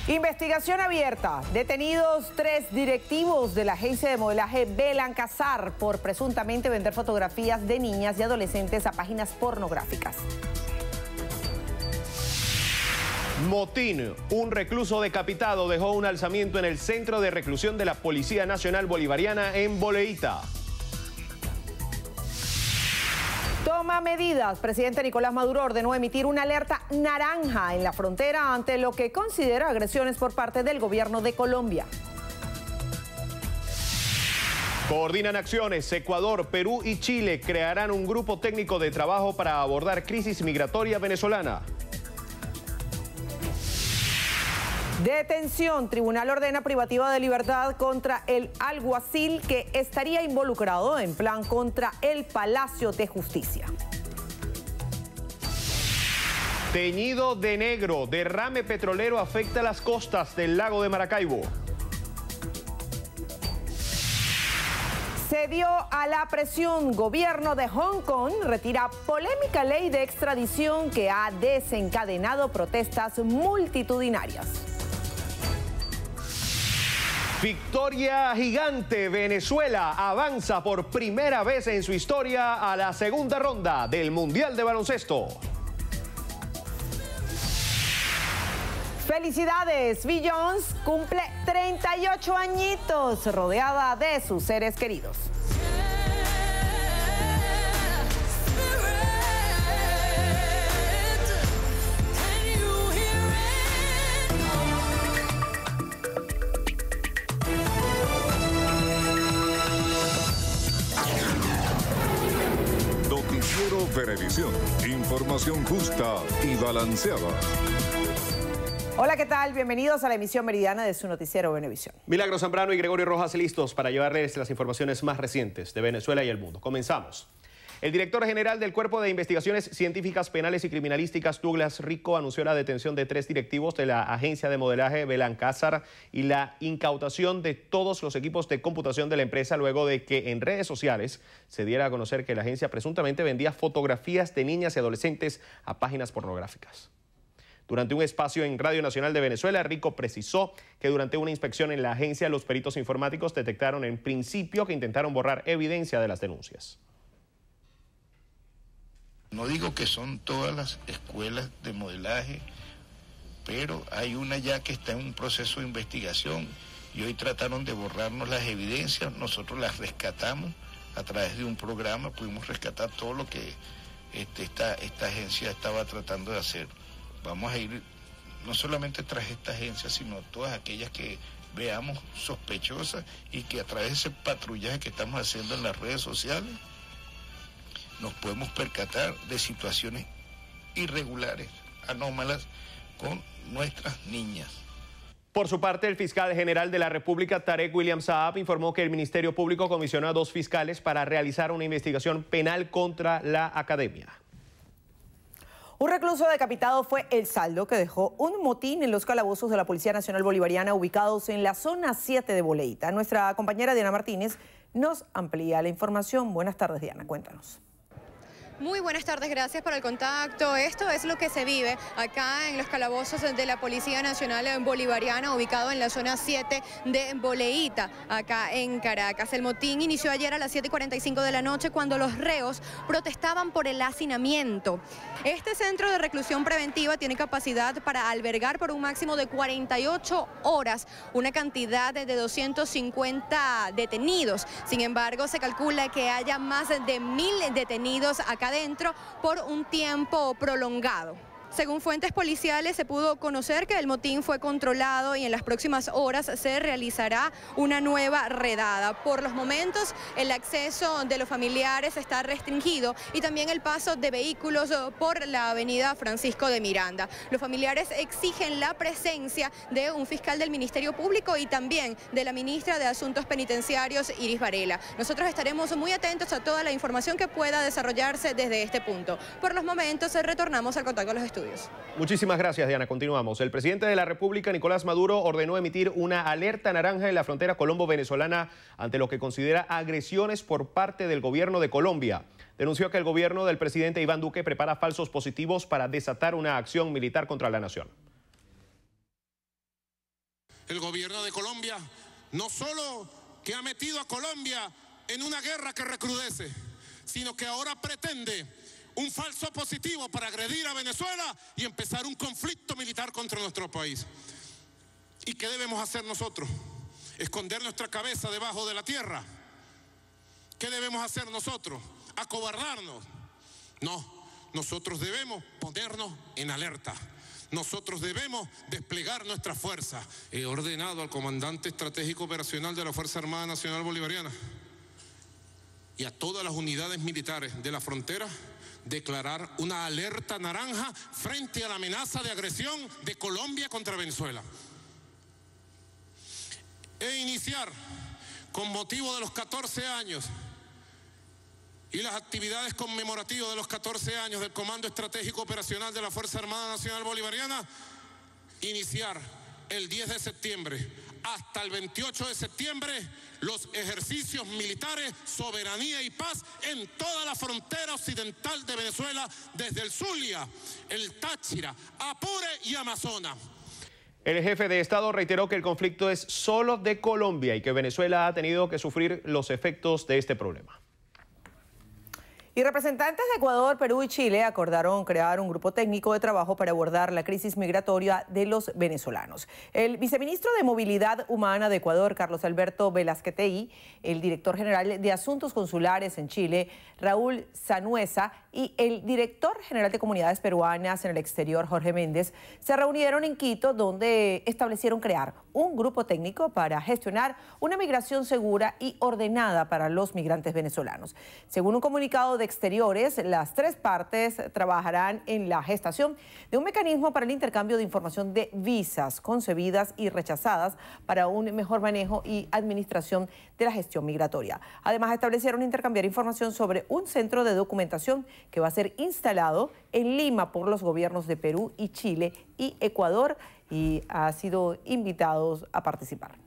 Investigación abierta. Detenidos 3 directivos de la agencia de modelaje Belancazar por presuntamente vender fotografías de niñas y adolescentes a páginas pornográficas. Motín. Un recluso decapitado dejó un alzamiento en el centro de reclusión de la Policía Nacional Bolivariana en Boleíta. Toma medidas. Presidente Nicolás Maduro ordenó emitir una alerta naranja en la frontera ante lo que considera agresiones por parte del gobierno de Colombia. Coordinan acciones. Ecuador, Perú y Chile crearán un grupo técnico de trabajo para abordar crisis migratoria venezolana. Detención. Tribunal ordena privativa de libertad contra el alguacil que estaría involucrado en plan contra el Palacio de Justicia. Teñido de negro. Derrame petrolero afecta las costas del lago de Maracaibo. Cedió a la presión. Gobierno de Hong Kong retira polémica ley de extradición que ha desencadenado protestas multitudinarias. Victoria gigante. Venezuela avanza por primera vez en su historia a la segunda ronda del Mundial de Baloncesto. ¡Felicidades! Beyoncé cumple 38 añitos rodeada de sus seres queridos. Venevisión, información justa y balanceada. Hola, ¿qué tal? Bienvenidos a la emisión meridiana de su noticiero Venevisión. Milagro Zambrano y Gregorio Rojas listos para llevarles las informaciones más recientes de Venezuela y el mundo. Comenzamos. El director general del Cuerpo de Investigaciones Científicas Penales y Criminalísticas, Douglas Rico, anunció la detención de 3 directivos de la agencia de modelaje Belancazar y la incautación de todos los equipos de computación de la empresa luego de que en redes sociales se diera a conocer que la agencia presuntamente vendía fotografías de niñas y adolescentes a páginas pornográficas. Durante un espacio en Radio Nacional de Venezuela, Rico precisó que durante una inspección en la agencia los peritos informáticos detectaron en principio que intentaron borrar evidencia de las denuncias. No digo que son todas las escuelas de modelaje, pero hay una ya que está en un proceso de investigación y hoy trataron de borrarnos las evidencias, nosotros las rescatamos a través de un programa, pudimos rescatar todo lo que esta agencia estaba tratando de hacer. Vamos a ir no solamente tras esta agencia, sino todas aquellas que veamos sospechosas y que a través de ese patrullaje que estamos haciendo en las redes sociales nos podemos percatar de situaciones irregulares, anómalas con nuestras niñas. Por su parte, el fiscal general de la República, Tarek William Saab, informó que el Ministerio Público comisionó a 2 fiscales para realizar una investigación penal contra la academia. Un recluso decapitado fue el saldo que dejó un motín en los calabozos de la Policía Nacional Bolivariana ubicados en la zona 7 de Boleíta. Nuestra compañera Diana Martínez nos amplía la información. Buenas tardes, Diana, cuéntanos. Muy buenas tardes, gracias por el contacto. Esto es lo que se vive acá en los calabozos de la Policía Nacional Bolivariana, ubicado en la zona 7 de Boleíta, acá en Caracas. El motín inició ayer a las 7:45 de la noche cuando los reos protestaban por el hacinamiento. Este centro de reclusión preventiva tiene capacidad para albergar por un máximo de 48 horas una cantidad de 250 detenidos. Sin embargo, se calcula que haya más de 1000 detenidos acá adentro por un tiempo prolongado. Según fuentes policiales, se pudo conocer que el motín fue controlado y en las próximas horas se realizará una nueva redada. Por los momentos, el acceso de los familiares está restringido y también el paso de vehículos por la avenida Francisco de Miranda. Los familiares exigen la presencia de un fiscal del Ministerio Público y también de la ministra de Asuntos Penitenciarios, Iris Varela. Nosotros estaremos muy atentos a toda la información que pueda desarrollarse desde este punto. Por los momentos, retornamos al contacto de los estudios. Muchísimas gracias, Diana. Continuamos. El presidente de la República, Nicolás Maduro, ordenó emitir una alerta naranja en la frontera colombo-venezolana ante lo que considera agresiones por parte del gobierno de Colombia. Denunció que el gobierno del presidente Iván Duque prepara falsos positivos para desatar una acción militar contra la nación. El gobierno de Colombia no solo que ha metido a Colombia en una guerra que recrudece, sino que ahora pretende un falso positivo para agredir a Venezuela y empezar un conflicto militar contra nuestro país. ¿Y qué debemos hacer nosotros? ¿Esconder nuestra cabeza debajo de la tierra? ¿Qué debemos hacer nosotros? ¿Acobardarnos? No, nosotros debemos ponernos en alerta. Nosotros debemos desplegar nuestra fuerza. He ordenado al comandante estratégico operacional de la Fuerza Armada Nacional Bolivariana y a todas las unidades militares de la frontera declarar una alerta naranja frente a la amenaza de agresión de Colombia contra Venezuela. E iniciar, con motivo de los 14 años y las actividades conmemorativas de los 14 años del Comando Estratégico Operacional de la Fuerza Armada Nacional Bolivariana, iniciar el 10 de septiembre hasta el 28 de septiembre los ejercicios militares, soberanía y paz en toda la frontera occidental de Venezuela, desde el Zulia, el Táchira, Apure y Amazonas. El jefe de Estado reiteró que el conflicto es solo de Colombia y que Venezuela ha tenido que sufrir los efectos de este problema. Y representantes de Ecuador, Perú y Chile acordaron crear un grupo técnico de trabajo para abordar la crisis migratoria de los venezolanos. El viceministro de Movilidad Humana de Ecuador, Carlos Alberto Velázquez, el director general de Asuntos Consulares en Chile, Raúl Sanuesa, y el director general de Comunidades Peruanas en el Exterior, Jorge Méndez, se reunieron en Quito, donde establecieron crear un grupo técnico para gestionar una migración segura y ordenada para los migrantes venezolanos. Según un comunicado de Exteriores, las tres partes trabajarán en la gestación de un mecanismo para el intercambio de información de visas concebidas y rechazadas para un mejor manejo y administración de la gestión migratoria. Además, establecieron intercambiar información sobre un centro de documentación que va a ser instalado en Lima por los gobiernos de Perú y Chile y Ecuador, y ha sido invitados a participar.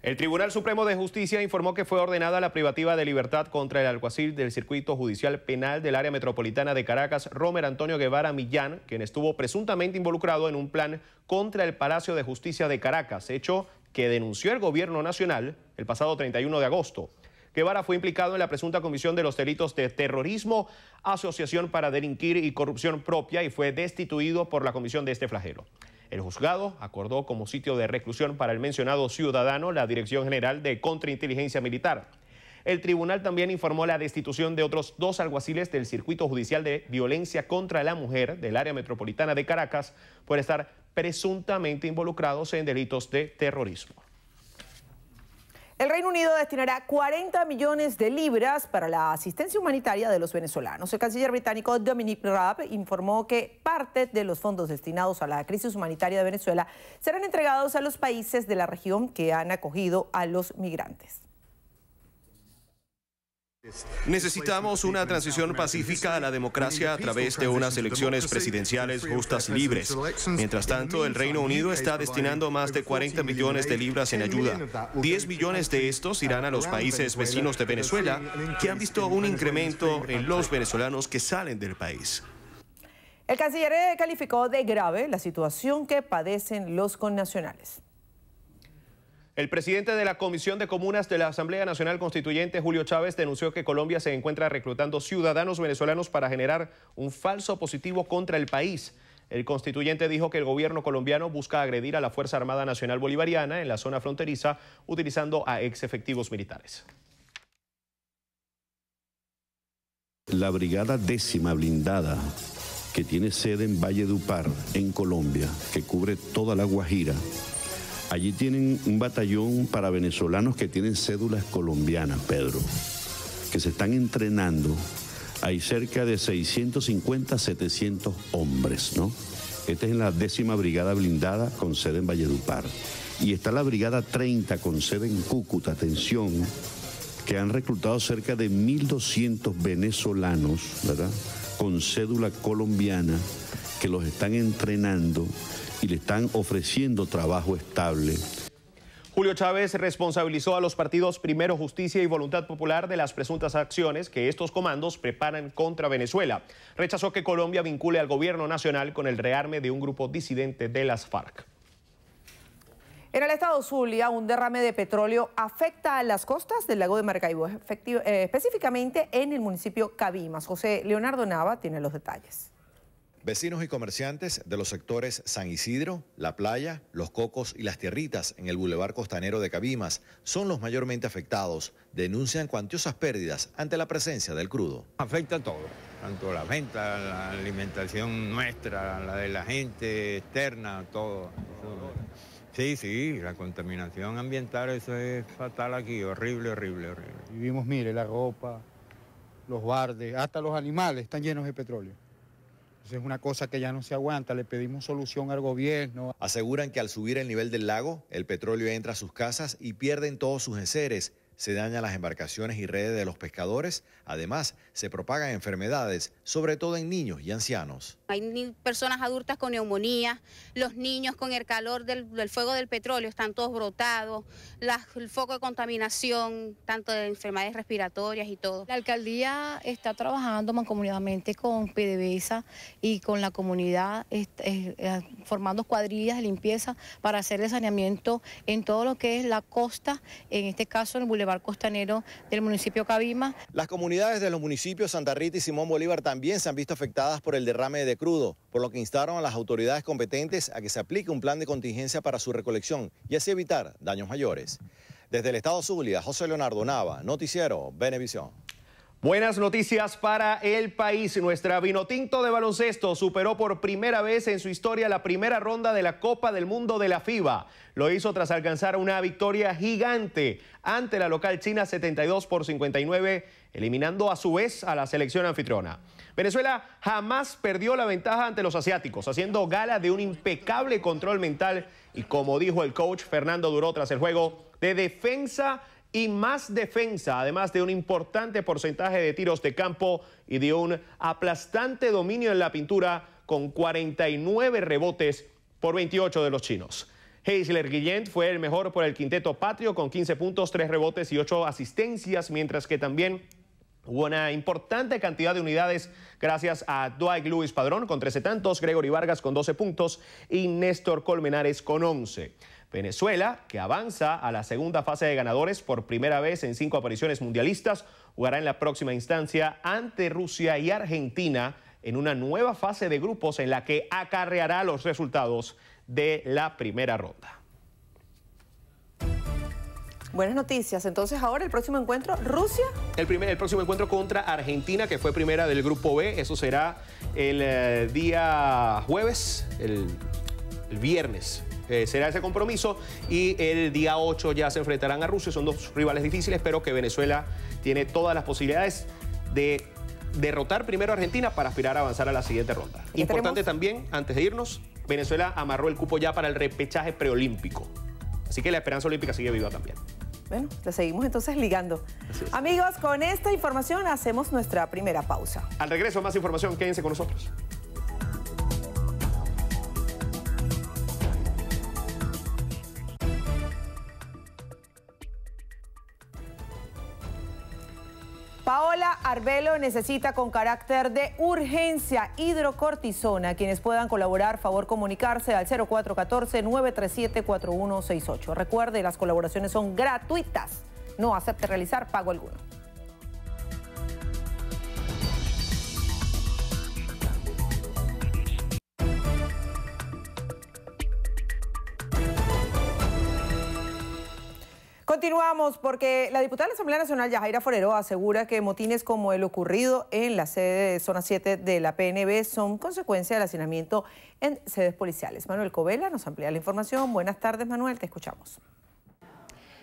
El Tribunal Supremo de Justicia informó que fue ordenada la privativa de libertad contra el alguacil del Circuito Judicial Penal del Área Metropolitana de Caracas, Romer Antonio Guevara Millán, quien estuvo presuntamente involucrado en un plan contra el Palacio de Justicia de Caracas, hecho que denunció el Gobierno Nacional el pasado 31 de agosto. Guevara fue implicado en la presunta comisión de los delitos de terrorismo, asociación para delinquir y corrupción propia, y fue destituido por la comisión de este flagelo. El juzgado acordó como sitio de reclusión para el mencionado ciudadano la Dirección General de Contrainteligencia Militar. El tribunal también informó la destitución de otros 2 alguaciles del Circuito Judicial de Violencia contra la Mujer del Área Metropolitana de Caracas por estar presuntamente involucrados en delitos de terrorismo. El Reino Unido destinará 40 millones de libras para la asistencia humanitaria de los venezolanos. El canciller británico Dominic Raab informó que parte de los fondos destinados a la crisis humanitaria de Venezuela serán entregados a los países de la región que han acogido a los migrantes. Necesitamos una transición pacífica a la democracia a través de unas elecciones presidenciales justas y libres. Mientras tanto, el Reino Unido está destinando más de 40 millones de libras en ayuda. 10 millones de estos irán a los países vecinos de Venezuela, que han visto un incremento en los venezolanos que salen del país. El canciller calificó de grave la situación que padecen los connacionales. El presidente de la Comisión de Comunas de la Asamblea Nacional Constituyente, Julio Chávez, denunció que Colombia se encuentra reclutando ciudadanos venezolanos para generar un falso positivo contra el país. El constituyente dijo que el gobierno colombiano busca agredir a la Fuerza Armada Nacional Bolivariana en la zona fronteriza utilizando a ex efectivos militares. La Brigada 10ª Blindada, que tiene sede en Valledupar, en Colombia, que cubre toda la Guajira. Allí tienen un batallón para venezolanos que tienen cédulas colombianas, Pedro, que se están entrenando. Hay cerca de 650, 700 hombres, ¿no? Esta es la 10ª Brigada Blindada con sede en Valledupar. Y está la Brigada 30 con sede en Cúcuta, atención, que han reclutado cerca de 1.200 venezolanos, ¿verdad?, con cédula colombiana, que los están entrenando y le están ofreciendo trabajo estable. Julio Chávez responsabilizó a los partidos Primero Justicia y Voluntad Popular de las presuntas acciones que estos comandos preparan contra Venezuela. Rechazó que Colombia vincule al gobierno nacional con el rearme de un grupo disidente de las FARC. En el estado Zulia, un derrame de petróleo afecta a las costas del lago de Maracaibo, específicamente en el municipio Cabimas. José Leonardo Nava tiene los detalles. Vecinos y comerciantes de los sectores San Isidro, La Playa, Los Cocos y Las Tierritas en el bulevar costanero de Cabimas son los mayormente afectados. Denuncian cuantiosas pérdidas ante la presencia del crudo. Afecta todo, tanto la venta, la alimentación nuestra, la de la gente externa, todo. Sí, la contaminación ambiental, eso es fatal aquí, horrible. Vivimos, mire, la ropa, los bardes, hasta los animales están llenos de petróleo. Es una cosa que ya no se aguanta, le pedimos solución al gobierno. Aseguran que al subir el nivel del lago, el petróleo entra a sus casas y pierden todos sus enseres. Se dañan las embarcaciones y redes de los pescadores. Además, se propagan enfermedades, sobre todo en niños y ancianos. Hay personas adultas con neumonía, los niños con el calor del fuego del petróleo están todos brotados, el foco de contaminación, tanto de enfermedades respiratorias y todo. La alcaldía está trabajando mancomunadamente con PDVSA y con la comunidad, formando cuadrillas de limpieza para hacer el saneamiento en todo lo que es la costa, en este caso en el bulevar costanero del municipio Cabimas. Las comunidades de los municipios Santa Rita y Simón Bolívar también se han visto afectadas por el derrame de crudo, por lo que instaron a las autoridades competentes a que se aplique un plan de contingencia para su recolección y así evitar daños mayores. Desde el estado Zulia, José Leonardo Nava, Noticiero Venevisión. Buenas noticias para el país. Nuestra Vinotinto de baloncesto superó por primera vez en su historia la primera ronda de la Copa del Mundo de la FIBA. Lo hizo tras alcanzar una victoria gigante ante la local china 72-59, eliminando a su vez a la selección anfitriona. Venezuela jamás perdió la ventaja ante los asiáticos, haciendo gala de un impecable control mental y, como dijo el coach Fernando Duró tras el juego, de defensa y más defensa, además de un importante porcentaje de tiros de campo y de un aplastante dominio en la pintura con 49 rebotes por 28 de los chinos. Heisler Guillén fue el mejor por el quinteto patrio con 15 puntos, 3 rebotes y 8 asistencias, mientras que también hubo una importante cantidad de unidades gracias a Dwight Lewis Padrón con 13 tantos, Gregory Vargas con 12 puntos y Néstor Colmenares con 11. Venezuela, que avanza a la segunda fase de ganadores por primera vez en 5 apariciones mundialistas, jugará en la próxima instancia ante Rusia y Argentina en una nueva fase de grupos en la que acarreará los resultados de la primera ronda. Buenas noticias. Entonces ahora el próximo encuentro, Rusia. El próximo encuentro contra Argentina, que fue primera del grupo B. Eso será el día jueves, el viernes. Será ese compromiso y el día 8 ya se enfrentarán a Rusia. Son dos rivales difíciles, pero que Venezuela tiene todas las posibilidades de derrotar primero a Argentina para aspirar a avanzar a la siguiente ronda. Importante también, antes de irnos, Venezuela amarró el cupo ya para el repechaje preolímpico. Así que la esperanza olímpica sigue viva también. Bueno, la seguimos entonces ligando. Amigos, con esta información hacemos nuestra primera pausa. Al regreso, más información. Quédense con nosotros. Paola Arbelo necesita con carácter de urgencia hidrocortisona. Quienes puedan colaborar, favor comunicarse al 0414-937-4168. Recuerde, las colaboraciones son gratuitas. No acepte realizar pago alguno. Continuamos porque la diputada de la Asamblea Nacional, Yajaira Forero, asegura que motines como el ocurrido en la sede de Zona 7 de la PNB son consecuencia del hacinamiento en sedes policiales. Manuel Covela nos amplía la información. Buenas tardes, Manuel, te escuchamos.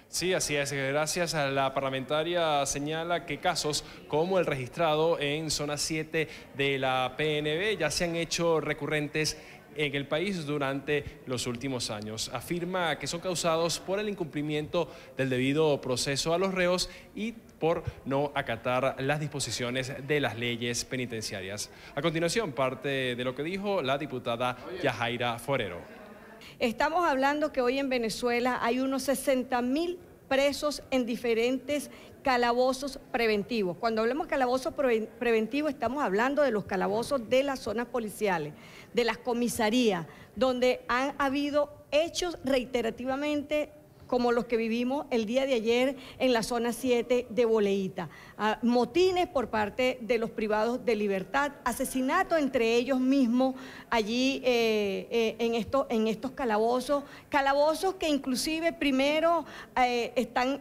Sí, así es. Gracias a la parlamentaria señala que casos como el registrado en Zona 7 de la PNB ya se han hecho recurrentes en el país durante los últimos años. Afirma que son causados por el incumplimiento del debido proceso a los reos y por no acatar las disposiciones de las leyes penitenciarias. A continuación, parte de lo que dijo la diputada Yajaira Forero. Estamos hablando que hoy en Venezuela hay unos 60.000 presos en diferentes calabozos preventivos. Cuando hablamos de calabozos preventivos estamos hablando de los calabozos de las zonas policiales, de las comisarías, donde han habido hechos reiterativamente como los que vivimos el día de ayer en la zona 7 de Boleíta. Motines por parte de los privados de libertad, asesinatos entre ellos mismos allí en estos calabozos que inclusive primero están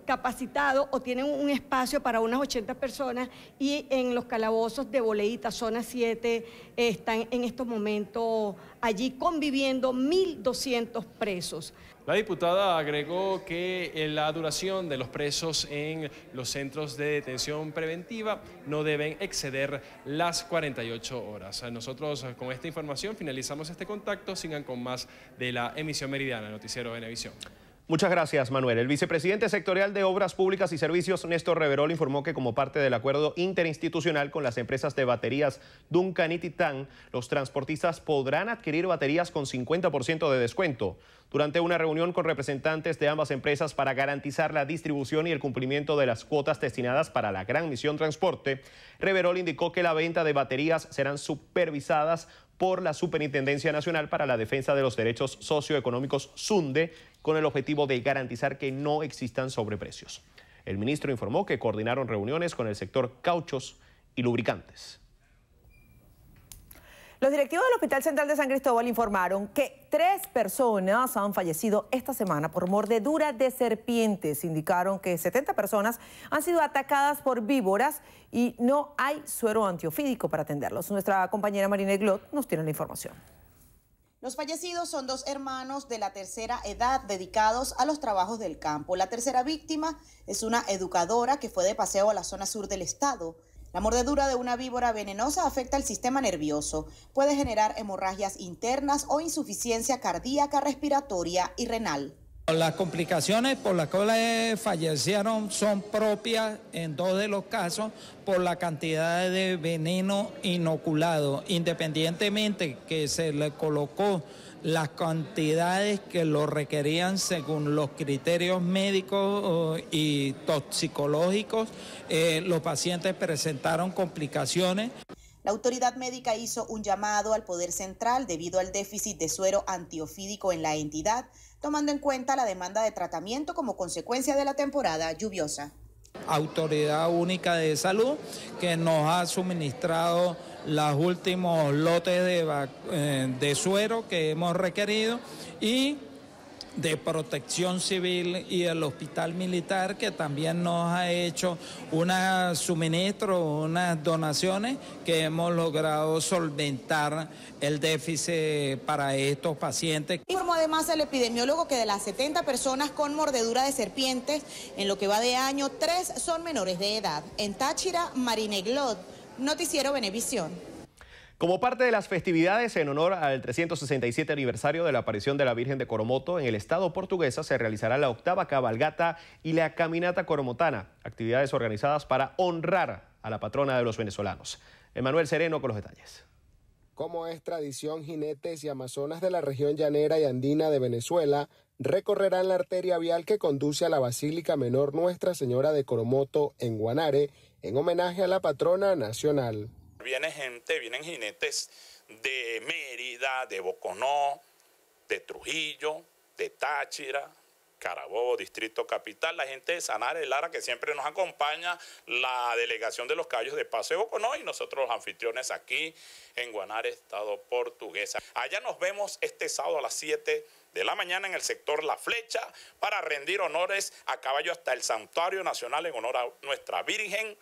capacitados o tienen un espacio para unas 80 personas, y en los calabozos de Boleíta, zona 7, están en estos momentos allí conviviendo 1.200 presos. La diputada agregó que la duración de los presos en los centros de detención preventiva no deben exceder las 48 horas. Nosotros con esta información finalizamos este contacto. Sigan con más de la emisión meridiana, Noticiero Venevisión. Muchas gracias, Manuel. El vicepresidente sectorial de Obras Públicas y Servicios, Néstor Reverol, informó que como parte del acuerdo interinstitucional con las empresas de baterías Duncan y Titán, los transportistas podrán adquirir baterías con 50% de descuento. Durante una reunión con representantes de ambas empresas para garantizar la distribución y el cumplimiento de las cuotas destinadas para la Gran Misión Transporte, Reverol indicó que la venta de baterías serán supervisadas por la Superintendencia Nacional para la Defensa de los Derechos Socioeconómicos, SUNDE, con el objetivo de garantizar que no existan sobreprecios. El ministro informó que coordinaron reuniones con el sector cauchos y lubricantes. Los directivos del Hospital Central de San Cristóbal informaron que 3 personas han fallecido esta semana por mordedura de serpientes. Indicaron que 70 personas han sido atacadas por víboras y no hay suero antiofídico para atenderlos. Nuestra compañera Marina Glot nos tiene la información. Los fallecidos son 2 hermanos de la tercera edad dedicados a los trabajos del campo. La tercera víctima es una educadora que fue de paseo a la zona sur del estado. La mordedura de una víbora venenosa afecta el sistema nervioso. Puede generar hemorragias internas o insuficiencia cardíaca, respiratoria y renal. Las complicaciones por las cuales fallecieron son propias en 2 de los casos por la cantidad de veneno inoculado, independientemente que se le colocó las cantidades que lo requerían según los criterios médicos y toxicológicos. Los pacientes presentaron complicaciones. La autoridad médica hizo un llamado al Poder Central debido al déficit de suero antiofídico en la entidad, tomando en cuenta la demanda de tratamiento como consecuencia de la temporada lluviosa. Autoridad Única de Salud, que nos ha suministrado los últimos lotes de suero que hemos requerido, y de Protección Civil y el Hospital Militar, que también nos ha hecho un suministro, unas donaciones que hemos logrado solventar el déficit para estos pacientes. Informó además el epidemiólogo que de las 70 personas con mordedura de serpientes, en lo que va de año, 3 son menores de edad. En Táchira, Marina Glot, Noticiero Venevisión. Como parte de las festividades en honor al 367 aniversario de la aparición de la Virgen de Coromoto, en el estado portuguesa se realizará la 8ª cabalgata y la caminata coromotana, actividades organizadas para honrar a la patrona de los venezolanos. Emanuel Sereno con los detalles. Como es tradición, jinetes y amazonas de la región llanera y andina de Venezuela recorrerán la arteria vial que conduce a la Basílica Menor Nuestra Señora de Coromoto en Guanare, en homenaje a la patrona nacional. Vienen jinetes de Mérida, de Boconó, de Trujillo, de Táchira, Carabobo, Distrito Capital, la gente de Sanare, Lara, que siempre nos acompaña, la delegación de los caballos de Paso de Boconó y nosotros los anfitriones aquí en Guanare, estado portuguesa. Allá nos vemos este sábado a las 7 de la mañana en el sector La Flecha para rendir honores a caballo hasta el Santuario Nacional en honor a nuestra Virgen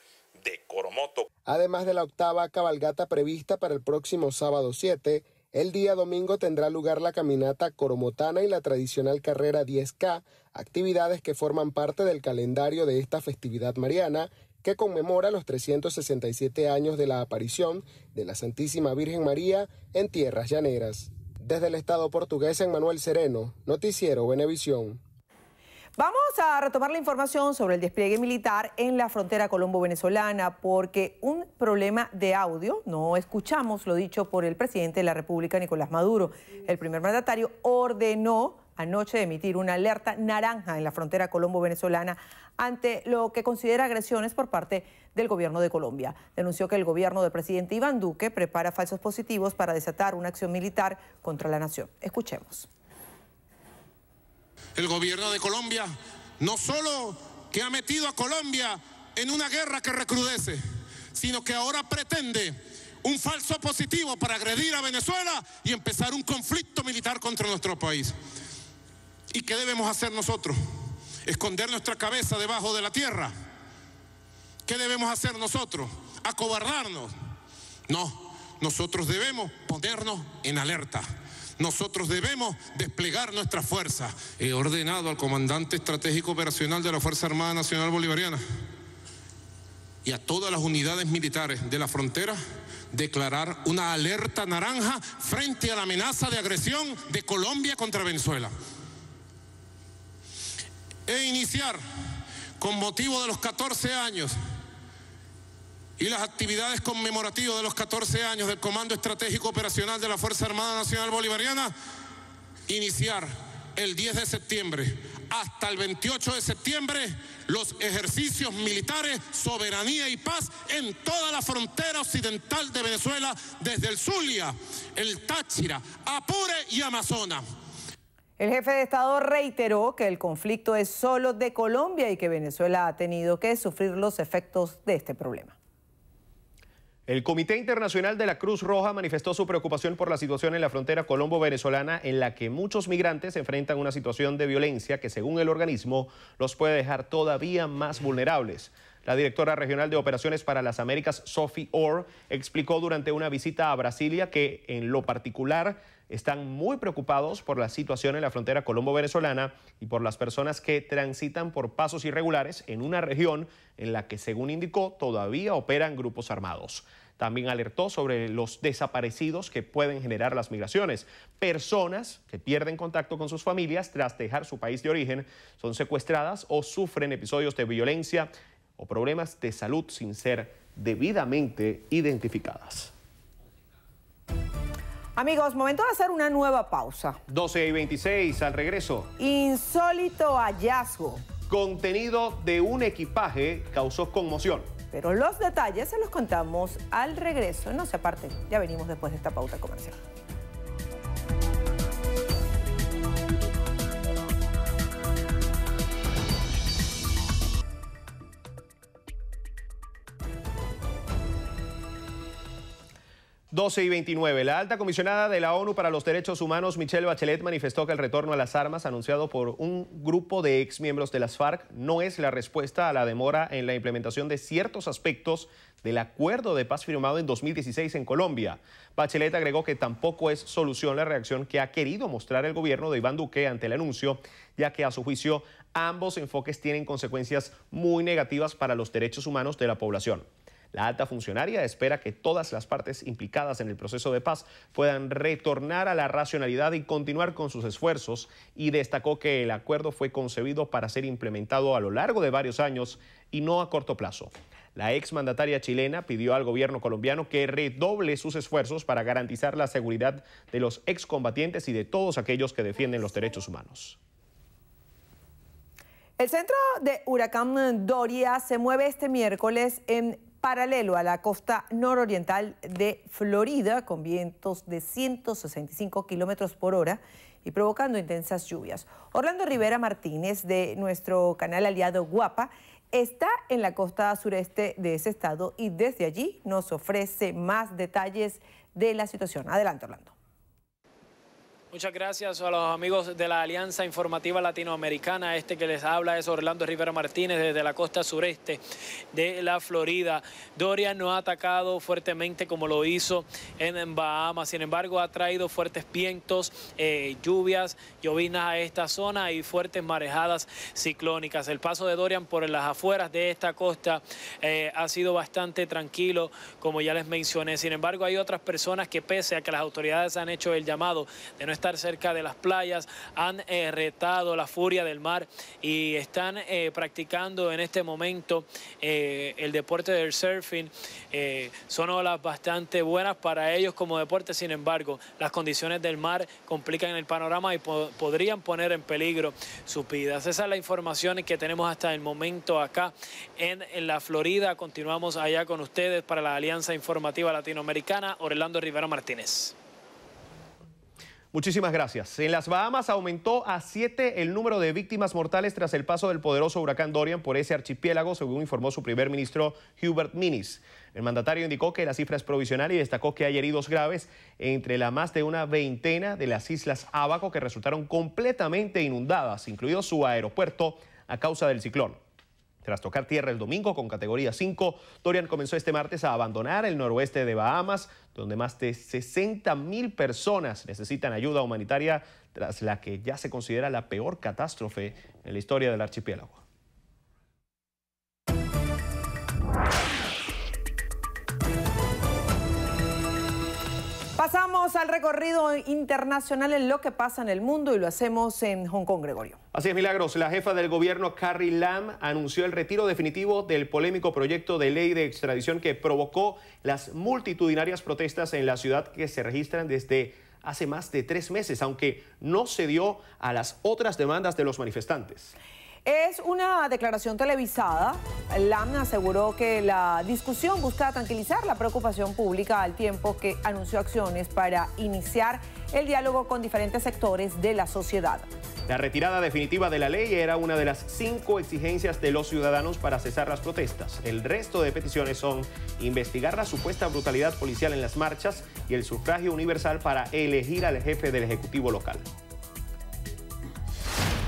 de Coromoto. Además de la 8ª cabalgata prevista para el próximo sábado 7, el día domingo tendrá lugar la caminata coromotana y la tradicional carrera 10K, actividades que forman parte del calendario de esta festividad mariana que conmemora los 367 años de la aparición de la Santísima Virgen María en tierras llaneras. Desde el estado portugués, Emanuel Sereno, Noticiero Venevisión. Vamos a retomar la información sobre el despliegue militar en la frontera colombo-venezolana porque un problema de audio, no escuchamos lo dicho por el presidente de la República, Nicolás Maduro. El primer mandatario ordenó anoche de emitir una alerta naranja en la frontera colombo-venezolana ante lo que considera agresiones por parte del gobierno de Colombia. Denunció que el gobierno del presidente Iván Duque prepara falsos positivos para desatar una acción militar contra la nación. Escuchemos. El gobierno de Colombia no solo que ha metido a Colombia en una guerra que recrudece, sino que ahora pretende un falso positivo para agredir a Venezuela y empezar un conflicto militar contra nuestro país. ¿Y qué debemos hacer nosotros? ¿Esconder nuestra cabeza debajo de la tierra? ¿Qué debemos hacer nosotros? ¿Acobardarnos? No, nosotros debemos ponernos en alerta. Nosotros debemos desplegar nuestra fuerza. He ordenado al comandante estratégico operacional de la Fuerza Armada Nacional Bolivariana y a todas las unidades militares de la frontera declarar una alerta naranja frente a la amenaza de agresión de Colombia contra Venezuela. E iniciar, con motivo de los 14 años y las actividades conmemorativas de los 14 años del Comando Estratégico Operacional de la Fuerza Armada Nacional Bolivariana, iniciar el 10 de septiembre hasta el 28 de septiembre los ejercicios militares, soberanía y paz en toda la frontera occidental de Venezuela, desde el Zulia, el Táchira, Apure y Amazonas. El jefe de Estado reiteró que el conflicto es solo de Colombia y que Venezuela ha tenido que sufrir los efectos de este problema. El Comité Internacional de la Cruz Roja manifestó su preocupación por la situación en la frontera colombo-venezolana, en la que muchos migrantes enfrentan una situación de violencia que, según el organismo, los puede dejar todavía más vulnerables. La directora regional de Operaciones para las Américas, Sophie Orr, explicó durante una visita a Brasilia que, en lo particular, están muy preocupados por la situación en la frontera colombo-venezolana y por las personas que transitan por pasos irregulares en una región en la que, según indicó, todavía operan grupos armados. También alertó sobre los desaparecidos que pueden generar las migraciones. Personas que pierden contacto con sus familias tras dejar su país de origen, son secuestradas o sufren episodios de violencia o problemas de salud sin ser debidamente identificadas. Amigos, momento de hacer una nueva pausa. 12:26, al regreso. Insólito hallazgo. Contenido de un equipaje causó conmoción. Pero los detalles se los contamos al regreso. No se aparten, ya venimos después de esta pauta comercial. (12:29). La alta comisionada de la ONU para los Derechos Humanos, Michelle Bachelet, manifestó que el retorno a las armas anunciado por un grupo de exmiembros de las FARC no es la respuesta a la demora en la implementación de ciertos aspectos del acuerdo de paz firmado en 2016 en Colombia. Bachelet agregó que tampoco es solución la reacción que ha querido mostrar el gobierno de Iván Duque ante el anuncio, ya que a su juicio ambos enfoques tienen consecuencias muy negativas para los derechos humanos de la población. La alta funcionaria espera que todas las partes implicadas en el proceso de paz puedan retornar a la racionalidad y continuar con sus esfuerzos, y destacó que el acuerdo fue concebido para ser implementado a lo largo de varios años y no a corto plazo. La exmandataria chilena pidió al gobierno colombiano que redoble sus esfuerzos para garantizar la seguridad de los excombatientes y de todos aquellos que defienden los derechos humanos. El centro de huracán Doria se mueve este miércoles en paralelo a la costa nororiental de Florida, con vientos de 165 kilómetros por hora y provocando intensas lluvias. Orlando Rivera Martínez, de nuestro canal aliado Guapa, está en la costa sureste de ese estado y desde allí nos ofrece más detalles de la situación. Adelante, Orlando. Muchas gracias a los amigos de la Alianza Informativa Latinoamericana. Este que les habla es Orlando Rivera Martínez desde la costa sureste de la Florida. Dorian no ha atacado fuertemente como lo hizo en Bahamas. Sin embargo, ha traído fuertes vientos, lluvias, llovinas a esta zona y fuertes marejadas ciclónicas. El paso de Dorian por las afueras de esta costa ha sido bastante tranquilo, como ya les mencioné. Sin embargo, hay otras personas que, pese a que las autoridades han hecho el llamado de no estar estar cerca de las playas, han retado la furia del mar y están practicando en este momento el deporte del surfing. Son olas bastante buenas para ellos como deporte, sin embargo, las condiciones del mar complican el panorama y podrían poner en peligro sus vidas. Esa es la información que tenemos hasta el momento acá en la Florida. Continuamos allá con ustedes para la Alianza Informativa Latinoamericana. Orlando Rivera Martínez. Muchísimas gracias. En las Bahamas aumentó a 7 el número de víctimas mortales tras el paso del poderoso huracán Dorian por ese archipiélago, según informó su primer ministro Hubert Minnis. El mandatario indicó que la cifra es provisional y destacó que hay heridos graves entre la más de una veintena de las islas Abaco que resultaron completamente inundadas, incluido su aeropuerto, a causa del ciclón. Tras tocar tierra el domingo con categoría 5, Dorian comenzó este martes a abandonar el noroeste de Bahamas, donde más de 60.000 personas necesitan ayuda humanitaria tras la que ya se considera la peor catástrofe en la historia del archipiélago. Pasamos al recorrido internacional en lo que pasa en el mundo y lo hacemos en Hong Kong, Gregorio. Así es, Milagros. La jefa del gobierno, Carrie Lam, anunció el retiro definitivo del polémico proyecto de ley de extradición que provocó las multitudinarias protestas en la ciudad que se registran desde hace más de 3 meses, aunque no cedió a las otras demandas de los manifestantes. Es una declaración televisada. Lam aseguró que la discusión busca tranquilizar la preocupación pública al tiempo que anunció acciones para iniciar el diálogo con diferentes sectores de la sociedad. La retirada definitiva de la ley era una de las 5 exigencias de los ciudadanos para cesar las protestas. El resto de peticiones son investigar la supuesta brutalidad policial en las marchas y el sufragio universal para elegir al jefe del Ejecutivo local.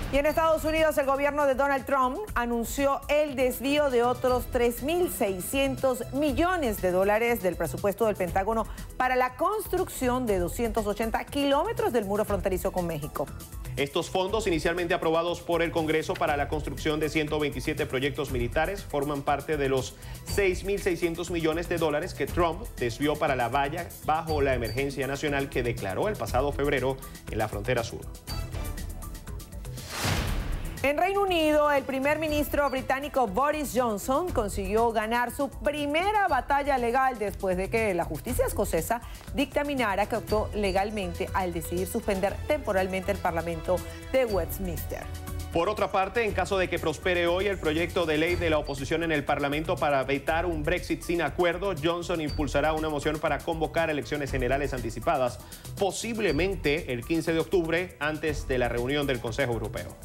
Y en Estados Unidos, el gobierno de Donald Trump anunció el desvío de otros 3.600 millones de dólares del presupuesto del Pentágono para la construcción de 280 kilómetros del muro fronterizo con México. Estos fondos, inicialmente aprobados por el Congreso para la construcción de 127 proyectos militares, forman parte de los 6.600 millones de dólares que Trump desvió para la valla bajo la emergencia nacional que declaró el pasado febrero en la frontera sur. En Reino Unido, el primer ministro británico Boris Johnson consiguió ganar su primera batalla legal después de que la justicia escocesa dictaminara que optó legalmente al decidir suspender temporalmente el Parlamento de Westminster. Por otra parte, en caso de que prospere hoy el proyecto de ley de la oposición en el Parlamento para vetar un Brexit sin acuerdo, Johnson impulsará una moción para convocar elecciones generales anticipadas, posiblemente el 15 de octubre, antes de la reunión del Consejo Europeo.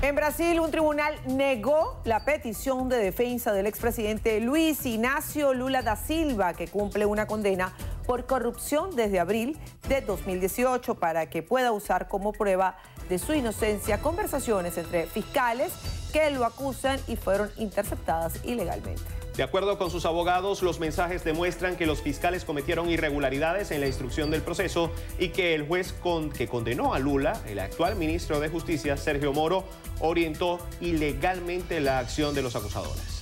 En Brasil, un tribunal negó la petición de defensa del expresidente Luis Inácio Lula da Silva, que cumple una condena por corrupción desde abril de 2018, para que pueda usar como prueba de su inocencia conversaciones entre fiscales que lo acusan y fueron interceptadas ilegalmente. De acuerdo con sus abogados, los mensajes demuestran que los fiscales cometieron irregularidades en la instrucción del proceso y que el juez que condenó a Lula, el actual ministro de Justicia, Sergio Moro, orientó ilegalmente la acción de los acusadores.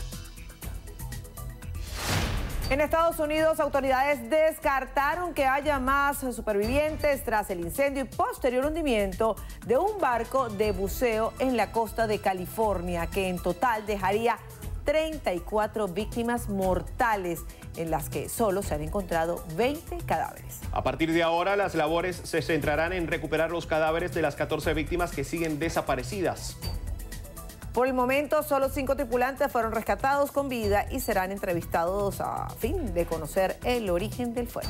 En Estados Unidos, autoridades descartaron que haya más supervivientes tras el incendio y posterior hundimiento de un barco de buceo en la costa de California, que en total dejaría 34 víctimas mortales, en las que solo se han encontrado 20 cadáveres. A partir de ahora, las labores se centrarán en recuperar los cadáveres de las 14 víctimas que siguen desaparecidas. Por el momento, solo 5 tripulantes fueron rescatados con vida y serán entrevistados a fin de conocer el origen del fuego.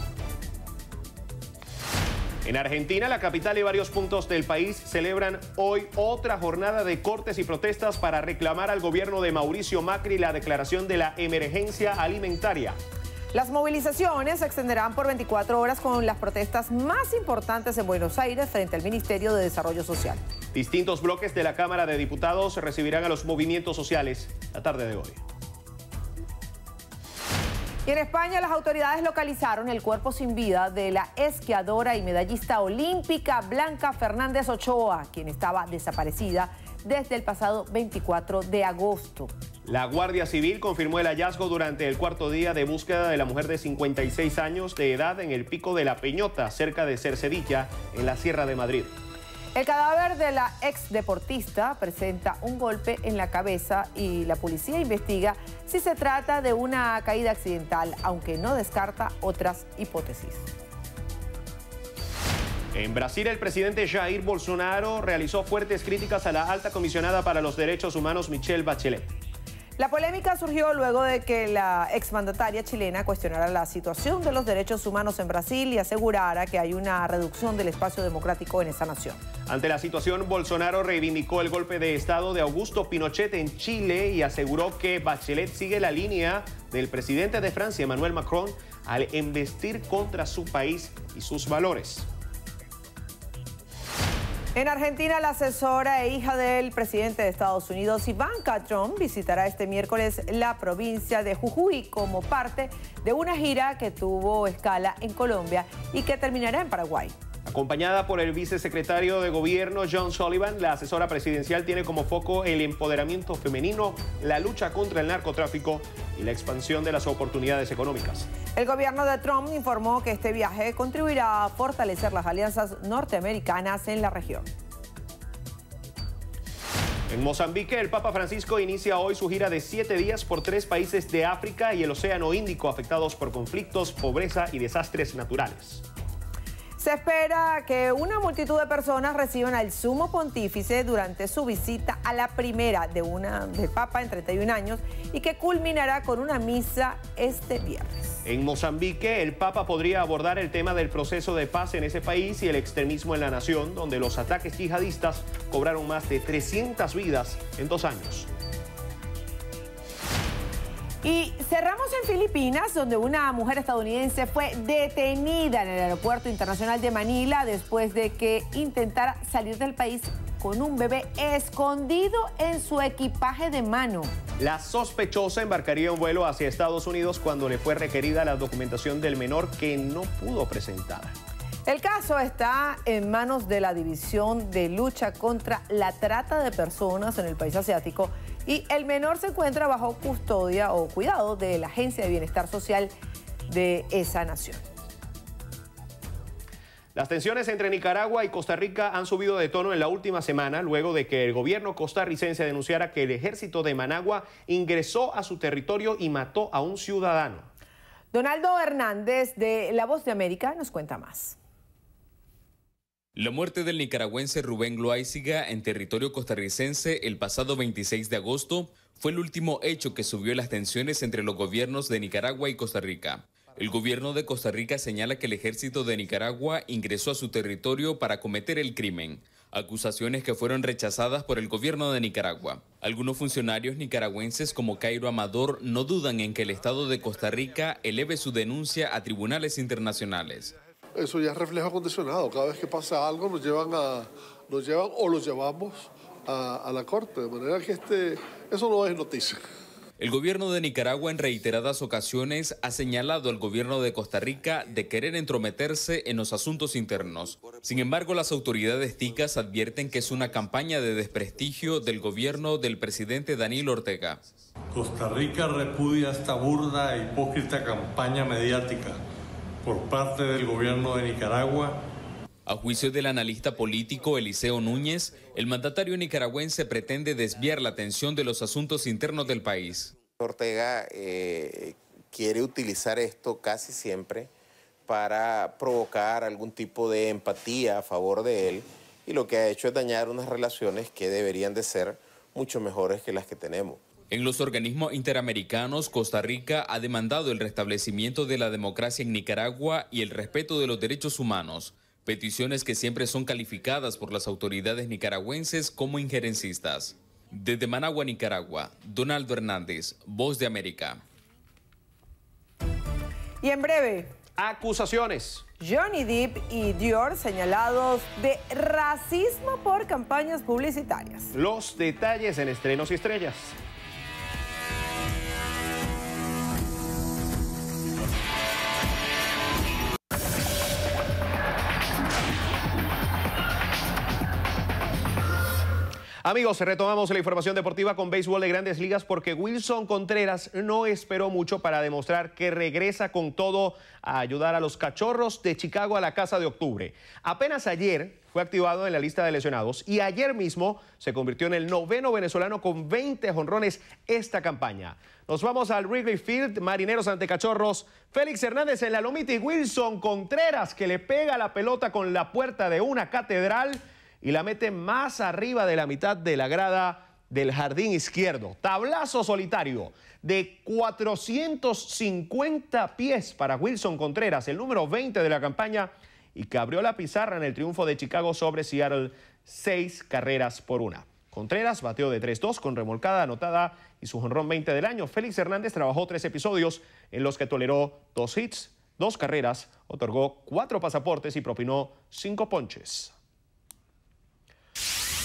En Argentina, la capital y varios puntos del país celebran hoy otra jornada de cortes y protestas para reclamar al gobierno de Mauricio Macri la declaración de la emergencia alimentaria. Las movilizaciones se extenderán por 24 horas con las protestas más importantes en Buenos Aires frente al Ministerio de Desarrollo Social. Distintos bloques de la Cámara de Diputados recibirán a los movimientos sociales la tarde de hoy. Y en España, las autoridades localizaron el cuerpo sin vida de la esquiadora y medallista olímpica Blanca Fernández Ochoa, quien estaba desaparecida desde el pasado 24 de agosto. La Guardia Civil confirmó el hallazgo durante el cuarto día de búsqueda de la mujer de 56 años de edad en el Pico de la Peñota, cerca de Cercedilla, en la Sierra de Madrid. El cadáver de la ex deportista presenta un golpe en la cabeza y la policía investiga si se trata de una caída accidental, aunque no descarta otras hipótesis. En Brasil, el presidente Jair Bolsonaro realizó fuertes críticas a la alta comisionada para los derechos humanos, Michelle Bachelet. La polémica surgió luego de que la exmandataria chilena cuestionara la situación de los derechos humanos en Brasil y asegurara que hay una reducción del espacio democrático en esa nación. Ante la situación, Bolsonaro reivindicó el golpe de Estado de Augusto Pinochet en Chile y aseguró que Bachelet sigue la línea del presidente de Francia, Emmanuel Macron, al embestir contra su país y sus valores. En Argentina, la asesora e hija del presidente de Estados Unidos, Ivanka Trump, visitará este miércoles la provincia de Jujuy como parte de una gira que tuvo escala en Colombia y que terminará en Paraguay. Acompañada por el vicesecretario de Gobierno, John Sullivan, la asesora presidencial tiene como foco el empoderamiento femenino, la lucha contra el narcotráfico y la expansión de las oportunidades económicas. El gobierno de Trump informó que este viaje contribuirá a fortalecer las alianzas norteamericanas en la región. En Mozambique, el Papa Francisco inicia hoy su gira de 7 días por 3 países de África y el Océano Índico afectados por conflictos, pobreza y desastres naturales. Se espera que una multitud de personas reciban al sumo pontífice durante su visita a la primera del Papa en 31 años y que culminará con una misa este viernes. En Mozambique, el Papa podría abordar el tema del proceso de paz en ese país y el extremismo en la nación, donde los ataques yihadistas cobraron más de 300 vidas en 2 años. Y cerramos en Filipinas, donde una mujer estadounidense fue detenida en el aeropuerto internacional de Manila después de que intentara salir del país con un bebé escondido en su equipaje de mano. La sospechosa embarcaría un vuelo hacia Estados Unidos cuando le fue requerida la documentación del menor que no pudo presentar. El caso está en manos de la División de Lucha contra la Trata de Personas en el país asiático y el menor se encuentra bajo custodia o cuidado de la Agencia de Bienestar Social de esa nación. Las tensiones entre Nicaragua y Costa Rica han subido de tono en la última semana luego de que el gobierno costarricense denunciara que el ejército de Managua ingresó a su territorio y mató a un ciudadano. Donaldo Hernández de La Voz de América nos cuenta más. La muerte del nicaragüense Rubén Loaiziga en territorio costarricense el pasado 26 de agosto fue el último hecho que subió las tensiones entre los gobiernos de Nicaragua y Costa Rica. El gobierno de Costa Rica señala que el ejército de Nicaragua ingresó a su territorio para cometer el crimen, acusaciones que fueron rechazadas por el gobierno de Nicaragua. Algunos funcionarios nicaragüenses como Cairo Amador no dudan en que el Estado de Costa Rica eleve su denuncia a tribunales internacionales. Eso ya es reflejo condicionado. Cada vez que pasa algo nos llevan o los llevamos a la corte. De manera que eso no es noticia. El gobierno de Nicaragua en reiteradas ocasiones ha señalado al gobierno de Costa Rica de querer entrometerse en los asuntos internos. Sin embargo, las autoridades ticas advierten que es una campaña de desprestigio del gobierno del presidente Daniel Ortega. Costa Rica repudia esta burda e hipócrita campaña mediática por parte del gobierno de Nicaragua. A juicio del analista político Eliseo Núñez, el mandatario nicaragüense pretende desviar la atención de los asuntos internos del país. Ortega quiere utilizar esto casi siempre para provocar algún tipo de empatía a favor de él y lo que ha hecho es dañar unas relaciones que deberían de ser mucho mejores que las que tenemos. En los organismos interamericanos, Costa Rica ha demandado el restablecimiento de la democracia en Nicaragua y el respeto de los derechos humanos, peticiones que siempre son calificadas por las autoridades nicaragüenses como injerencistas. Desde Managua, Nicaragua, Donaldo Hernández, Voz de América. Y en breve, acusaciones. Johnny Depp y Dior señalados de racismo por campañas publicitarias. Los detalles en Estrenos y Estrellas. Amigos, retomamos la información deportiva con béisbol de Grandes Ligas porque Wilson Contreras no esperó mucho para demostrar que regresa con todo a ayudar a los Cachorros de Chicago a la Casa de Octubre. Apenas ayer fue activado en la lista de lesionados y ayer mismo se convirtió en el 9º venezolano con 20 jonrones esta campaña. Nos vamos al Wrigley Field, Marineros ante Cachorros. Félix Hernández en la lomita y Wilson Contreras que le pega la pelota con la puerta de una catedral y la mete más arriba de la mitad de la grada del jardín izquierdo. Tablazo solitario de 450 pies para Wilson Contreras, el número 20 de la campaña, y que abrió la pizarra en el triunfo de Chicago sobre Seattle 6-1. Contreras bateó de 3-2 con remolcada anotada y su jonrón 20 del año. Félix Hernández trabajó 3 episodios en los que toleró 2 hits, 2 carreras, otorgó 4 pasaportes y propinó 5 ponches.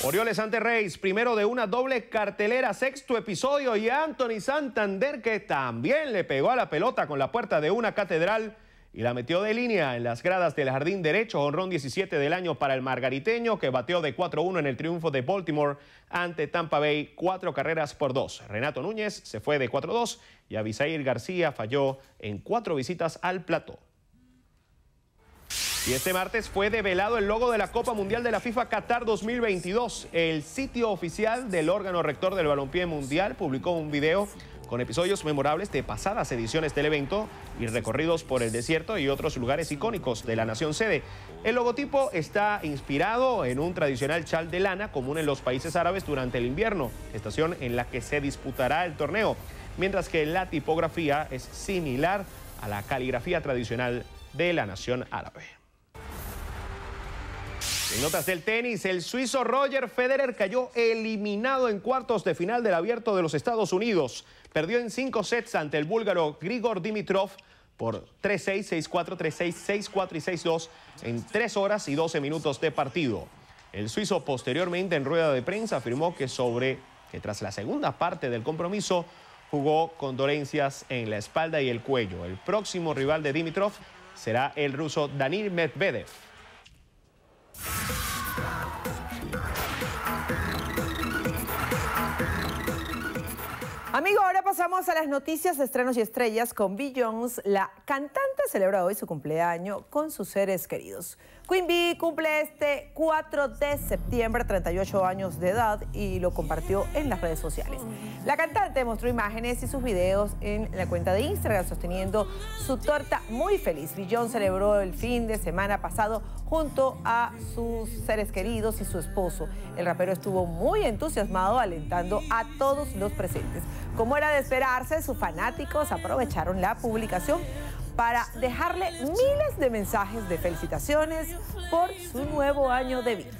Orioles ante Reyes, primero de una doble cartelera, 6º episodio, y Anthony Santander, que también le pegó a la pelota con la puerta de una catedral y la metió de línea en las gradas del jardín derecho. Jonrón 17 del año para el margariteño, que bateó de 4-1 en el triunfo de Baltimore ante Tampa Bay, 4 carreras por 2. Renato Núñez se fue de 4-2 y Abisair García falló en 4 visitas al plató. Y este martes fue develado el logo de la Copa Mundial de la FIFA Qatar 2022. El sitio oficial del órgano rector del balompié mundial publicó un video con episodios memorables de pasadas ediciones del evento y recorridos por el desierto y otros lugares icónicos de la nación sede. El logotipo está inspirado en un tradicional chal de lana común en los países árabes durante el invierno, estación en la que se disputará el torneo, mientras que la tipografía es similar a la caligrafía tradicional de la nación árabe. En notas del tenis, el suizo Roger Federer cayó eliminado en cuartos de final del Abierto de los Estados Unidos. Perdió en 5 sets ante el búlgaro Grigor Dimitrov por 3-6, 6-4, 3-6, 6-4 y 6-2 en 3 horas y 12 minutos de partido. El suizo posteriormente en rueda de prensa afirmó que tras la segunda parte del compromiso jugó con dolencias en la espalda y el cuello. El próximo rival de Dimitrov será el ruso Daniil Medvedev. Amigo, ahora pasamos a las noticias, estrenos y estrellas con Beyoncé. La cantante celebra hoy su cumpleaños con sus seres queridos. Queen Bee cumple este 4 de septiembre, 38 años de edad, y lo compartió en las redes sociales. La cantante mostró imágenes y sus videos en la cuenta de Instagram sosteniendo su torta muy feliz. Beyoncé celebró el fin de semana pasado junto a sus seres queridos y su esposo. El rapero estuvo muy entusiasmado alentando a todos los presentes. Como era de esperarse, sus fanáticos aprovecharon la publicación para dejarle miles de mensajes de felicitaciones por su nuevo año de vida.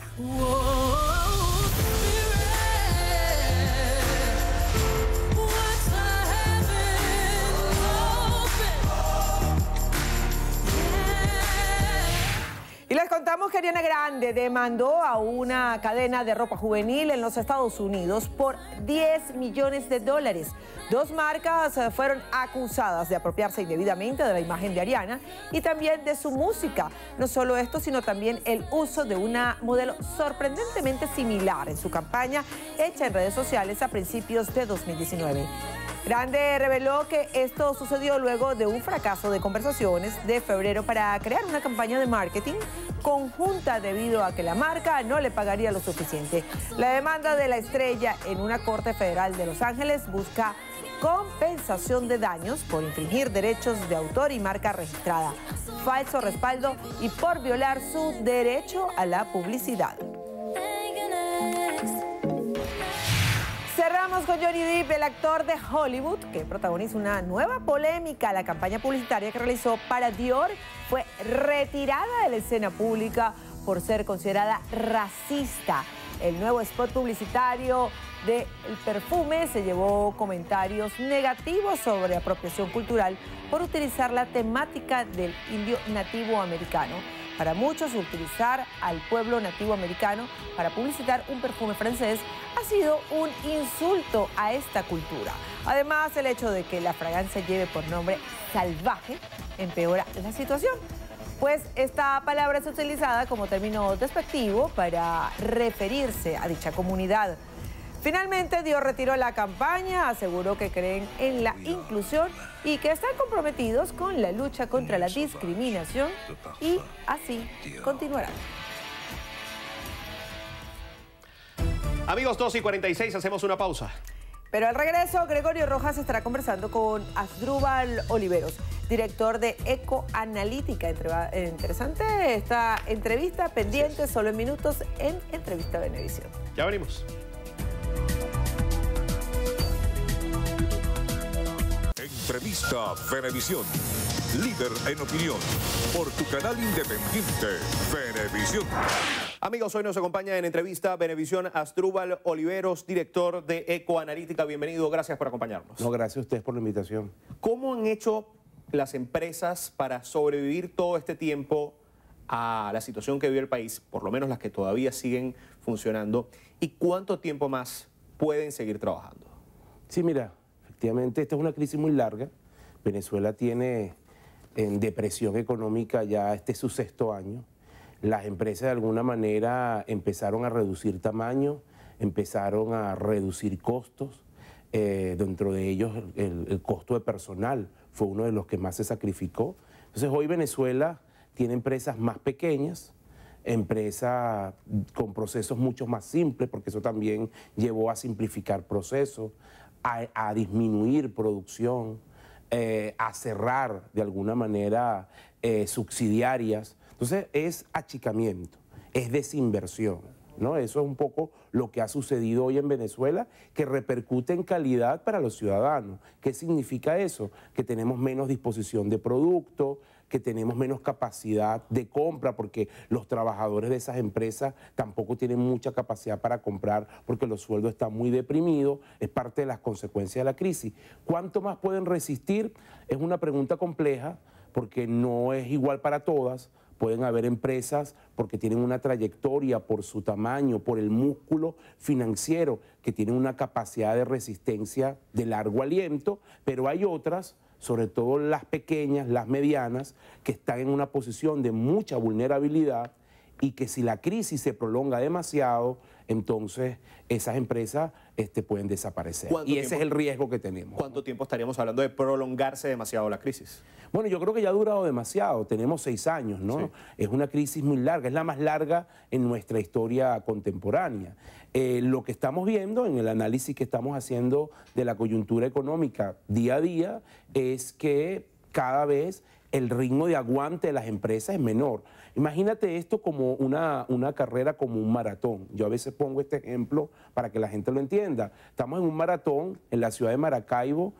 Y les contamos que Ariana Grande demandó a una cadena de ropa juvenil en los Estados Unidos por $10 millones. 2 marcas fueron acusadas de apropiarse indebidamente de la imagen de Ariana y también de su música. No solo esto, sino también el uso de una modelo sorprendentemente similar en su campaña hecha en redes sociales a principios de 2019. Grande reveló que esto sucedió luego de un fracaso de conversaciones de febrero para crear una campaña de marketing conjunta debido a que la marca no le pagaría lo suficiente. La demanda de la estrella en una corte federal de Los Ángeles busca compensación de daños por infringir derechos de autor y marca registrada, falso respaldo y por violar su derecho a la publicidad. Cerramos con Johnny Depp, el actor de Hollywood, que protagoniza una nueva polémica. La campaña publicitaria que realizó para Dior fue retirada de la escena pública por ser considerada racista. El nuevo spot publicitario del perfume se llevó comentarios negativos sobre apropiación cultural por utilizar la temática del indio nativo americano. Para muchos, utilizar al pueblo nativo americano para publicitar un perfume francés ha sido un insulto a esta cultura. Además, el hecho de que la fragancia lleve por nombre salvaje empeora la situación, pues esta palabra es utilizada como término despectivo para referirse a dicha comunidad. Finalmente dio retiro a la campaña, aseguró que creen en la inclusión y que están comprometidos con la lucha contra la discriminación y así continuarán. Amigos, 2:46, hacemos una pausa. Pero al regreso, Gregorio Rojas estará conversando con Asdrúbal Oliveros, director de Ecoanalítica. Interesante esta entrevista, pendiente solo en minutos en Entrevista Venevisión. Ya venimos. Entrevista Venevisión, líder en opinión, por tu canal independiente, Venevisión. Amigos, hoy nos acompaña en Entrevista Venevisión Asdrúbal Oliveros, director de Ecoanalítica. Bienvenido, gracias por acompañarnos. No, gracias a ustedes por la invitación. ¿Cómo han hecho las empresas para sobrevivir todo este tiempo a la situación que vive el país, por lo menos las que todavía siguen funcionando, y cuánto tiempo más pueden seguir trabajando? Sí, mira, efectivamente esta es una crisis muy larga. Venezuela tiene en depresión económica ya este es su 6º año. Las empresas de alguna manera empezaron a reducir tamaño, empezaron a reducir costos. Dentro de ellos el costo de personal fue uno de los que más se sacrificó. Entonces hoy Venezuela tiene empresas más pequeñas, empresas con procesos mucho más simples, porque eso también llevó a simplificar procesos, a disminuir producción, a cerrar de alguna manera subsidiarias. Entonces es achicamiento, es desinversión, ¿no? Eso es un poco lo que ha sucedido hoy en Venezuela, que repercute en calidad para los ciudadanos. ¿Qué significa eso? Que tenemos menos disposición de producto, que tenemos menos capacidad de compra, porque los trabajadores de esas empresas tampoco tienen mucha capacidad para comprar, porque los sueldos están muy deprimidos, es parte de las consecuencias de la crisis. ¿Cuánto más pueden resistir? Es una pregunta compleja, porque no es igual para todas. Pueden haber empresas porque tienen una trayectoria, por su tamaño, por el músculo financiero, que tienen una capacidad de resistencia de largo aliento, pero hay otras, sobre todo las pequeñas, las medianas, que están en una posición de mucha vulnerabilidad y que si la crisis se prolonga demasiado, entonces esas empresas pueden desaparecer. Y ese es el riesgo que tenemos. ¿Cuánto tiempo estaríamos hablando de prolongarse demasiado la crisis? Bueno, yo creo que ya ha durado demasiado. Tenemos 6 años, ¿no? Sí. Es una crisis muy larga, es la más larga en nuestra historia contemporánea. Lo que estamos viendo en el análisis que estamos haciendo de la coyuntura económica día a día es que cada vez el ritmo de aguante de las empresas es menor. Imagínate esto como una carrera, como un maratón. Yo a veces pongo este ejemplo para que la gente lo entienda. Estamos en un maratón en la ciudad de Maracaibo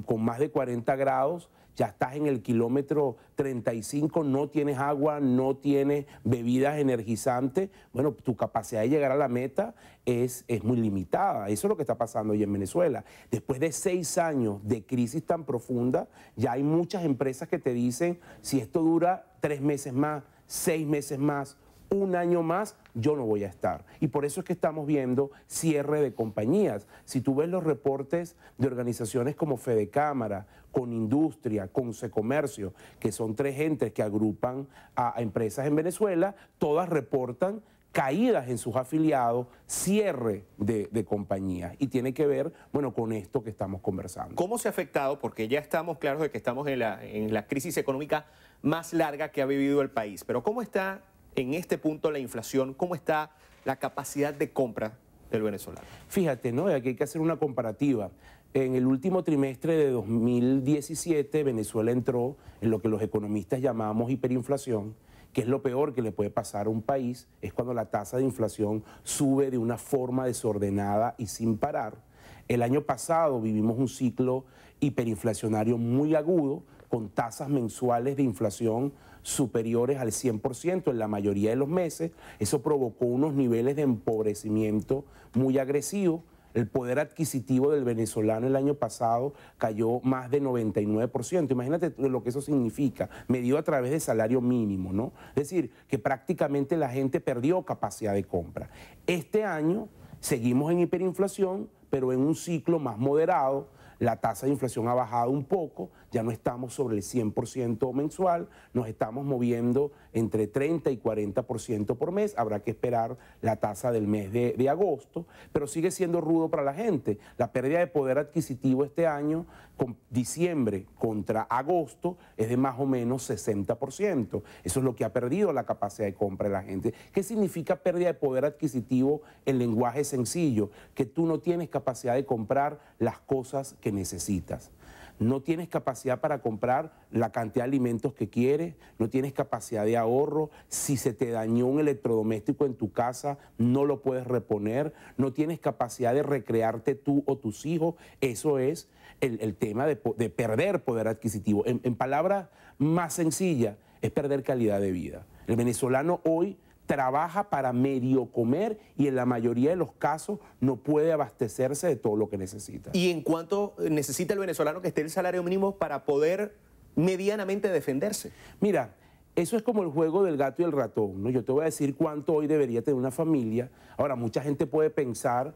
con más de 40 grados. Ya estás en el kilómetro 35, no tienes agua, no tienes bebidas energizantes. Bueno, tu capacidad de llegar a la meta es muy limitada. Eso es lo que está pasando hoy en Venezuela. Después de 6 años de crisis tan profunda, ya hay muchas empresas que te dicen, si esto dura 3 meses más, 6 meses más, 1 año más, yo no voy a estar. Y por eso es que estamos viendo cierre de compañías. Si tú ves los reportes de organizaciones como Fedecámara, con Industria, con Secomercio, que son 3 entes que agrupan a empresas en Venezuela, todas reportan caídas en sus afiliados, cierre de compañías. Y tiene que ver, bueno, con esto que estamos conversando. ¿Cómo se ha afectado? Porque ya estamos claros de que estamos en la crisis económica más larga que ha vivido el país. Pero ¿cómo está en este punto la inflación? ¿Cómo está la capacidad de compra del venezolano? Fíjate, ¿no? Aquí hay que hacer una comparativa. En el último trimestre de 2017, Venezuela entró en lo que los economistas llamamos hiperinflación, que es lo peor que le puede pasar a un país, es cuando la tasa de inflación sube de una forma desordenada y sin parar. El año pasado vivimos un ciclo hiperinflacionario muy agudo, con tasas mensuales de inflación superiores al 100% en la mayoría de los meses. Eso provocó unos niveles de empobrecimiento muy agresivos. El poder adquisitivo del venezolano el año pasado cayó más de 99%. Imagínate lo que eso significa, medido a través de salario mínimo, ¿no? Es decir, que prácticamente la gente perdió capacidad de compra. Este año seguimos en hiperinflación, pero en un ciclo más moderado. La tasa de inflación ha bajado un poco, ya no estamos sobre el 100% mensual, nos estamos moviendo entre 30 y 40% por mes. Habrá que esperar la tasa del mes de agosto, pero sigue siendo rudo para la gente. La pérdida de poder adquisitivo este año, con diciembre contra agosto, es de más o menos 60%. Eso es lo que ha perdido la capacidad de compra de la gente. ¿Qué significa pérdida de poder adquisitivo en lenguaje sencillo? Que tú no tienes capacidad de comprar las cosas que necesitas. No tienes capacidad para comprar la cantidad de alimentos que quieres, no tienes capacidad de ahorro. Si se te dañó un electrodoméstico en tu casa, no lo puedes reponer, no tienes capacidad de recrearte tú o tus hijos. Eso es el tema de perder poder adquisitivo. En palabras más sencillas, es perder calidad de vida. El venezolano hoy trabaja para medio comer y en la mayoría de los casos no puede abastecerse de todo lo que necesita. ¿Y en cuánto necesita el venezolano que esté el salario mínimo para poder medianamente defenderse? Mira, eso es como el juego del gato y el ratón, ¿no? Yo te voy a decir cuánto hoy debería tener una familia. Ahora, mucha gente puede pensar,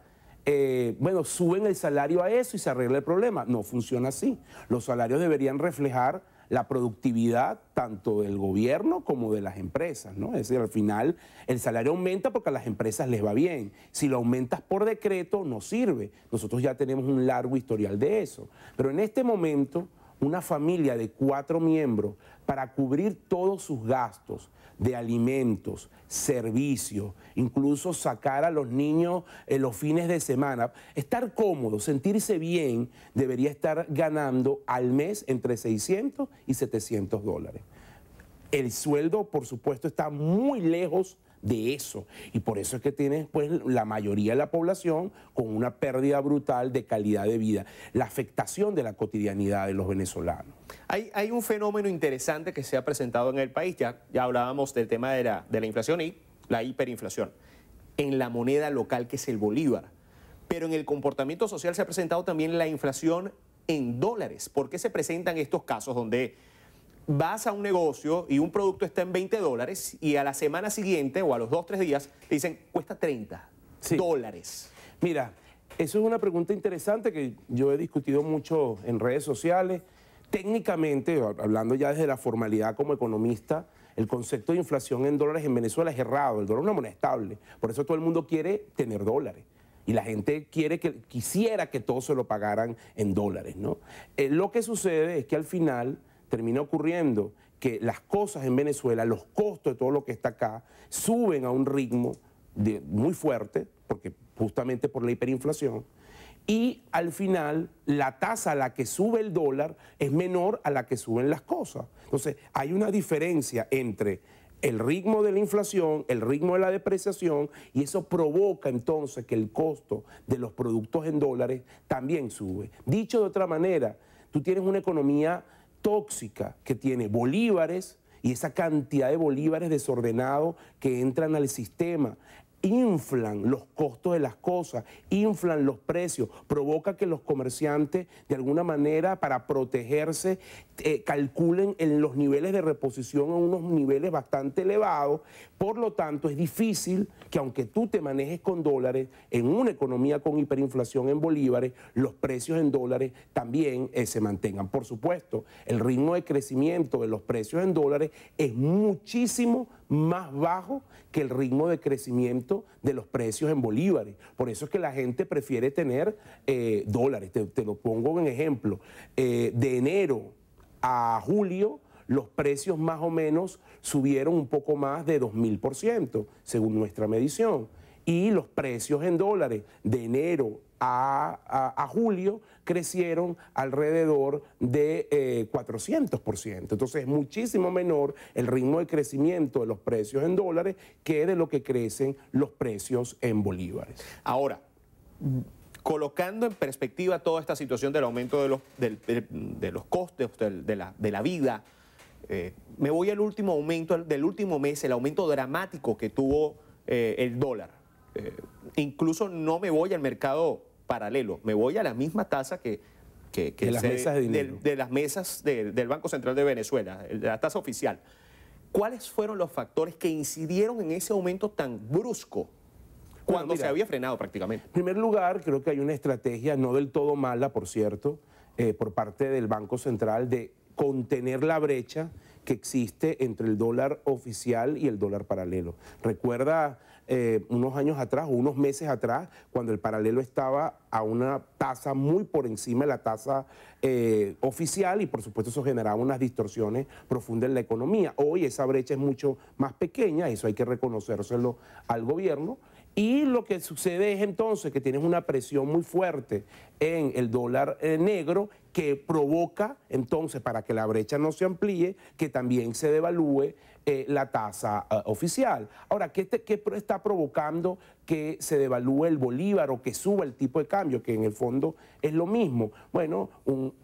bueno, suben el salario a eso y se arregla el problema. No funciona así. Los salarios deberían reflejar la productividad tanto del gobierno como de las empresas, ¿no? Es decir, al final el salario aumenta porque a las empresas les va bien. Si lo aumentas por decreto, no sirve. Nosotros ya tenemos un largo historial de eso. Pero en este momento, una familia de 4 miembros, para cubrir todos sus gastos de alimentos, servicios, incluso sacar a los niños en los fines de semana, estar cómodo, sentirse bien, debería estar ganando al mes entre 600 y 700 dólares. El sueldo, por supuesto, está muy lejos de eso y por eso es que tienes pues la mayoría de la población con una pérdida brutal de calidad de vida, la afectación de la cotidianidad de los venezolanos. Hay un fenómeno interesante que se ha presentado en el país, ya hablábamos del tema de la inflación y la hiperinflación, en la moneda local que es el bolívar, pero en el comportamiento social se ha presentado también la inflación en dólares. ¿Por qué se presentan estos casos donde vas a un negocio y un producto está en 20 dólares y a la semana siguiente o a los 2 o 3 días te dicen cuesta 30 dólares? Mira, eso es una pregunta interesante que yo he discutido mucho en redes sociales. Técnicamente, hablando ya desde la formalidad como economista, el concepto de inflación en dólares en Venezuela es errado. El dólar es una moneda estable. Por eso todo el mundo quiere tener dólares. Y la gente quisiera que todos se lo pagaran en dólares, ¿no? Lo que sucede es que al final termina ocurriendo que las cosas en Venezuela, los costos de todo lo que está acá, suben a un ritmo muy fuerte, porque justamente por la hiperinflación, y al final la tasa a la que sube el dólar es menor a la que suben las cosas. Entonces hay una diferencia entre el ritmo de la inflación, el ritmo de la depreciación, y eso provoca entonces que el costo de los productos en dólares también sube. Dicho de otra manera, tú tienes una economía tóxica que tiene bolívares y esa cantidad de bolívares desordenados que entran al sistema inflan los costos de las cosas, inflan los precios, provoca que los comerciantes de alguna manera para protegerse calculen en los niveles de reposición a unos niveles bastante elevados. Por lo tanto, es difícil que aunque tú te manejes con dólares, en una economía con hiperinflación en bolívares, los precios en dólares también se mantengan. Por supuesto, el ritmo de crecimiento de los precios en dólares es muchísimo más bajo que el ritmo de crecimiento de los precios en bolívares. Por eso es que la gente prefiere tener dólares. Te lo pongo en ejemplo. De enero a julio, los precios más o menos subieron un poco más de 2000%, según nuestra medición. Y los precios en dólares de enero a julio crecieron alrededor de 400%. Entonces es muchísimo menor el ritmo de crecimiento de los precios en dólares que de lo que crecen los precios en bolívares. Ahora, colocando en perspectiva toda esta situación del aumento de los costes de la vida, me voy al último aumento del último mes, el aumento dramático que tuvo el dólar. Incluso no me voy al mercado paralelo, me voy a la misma tasa de las mesas del Banco Central de Venezuela, de la tasa oficial. ¿Cuáles fueron los factores que incidieron en ese aumento tan brusco cuando se había frenado prácticamente? En primer lugar, creo que hay una estrategia no del todo mala, por cierto, por parte del Banco Central de contener la brecha que existe entre el dólar oficial y el dólar paralelo. Recuerda unos años atrás o unos meses atrás, cuando el paralelo estaba a una tasa muy por encima de la tasa oficial, y por supuesto eso generaba unas distorsiones profundas en la economía. Hoy esa brecha es mucho más pequeña, eso hay que reconocérselo al gobierno. Y lo que sucede es entonces que tienes una presión muy fuerte en el dólar negro, que provoca entonces, para que la brecha no se amplíe, que también se devalúe la tasa oficial. Ahora, ¿qué está provocando que se devalúe el bolívar o que suba el tipo de cambio? Que en el fondo es lo mismo. Bueno,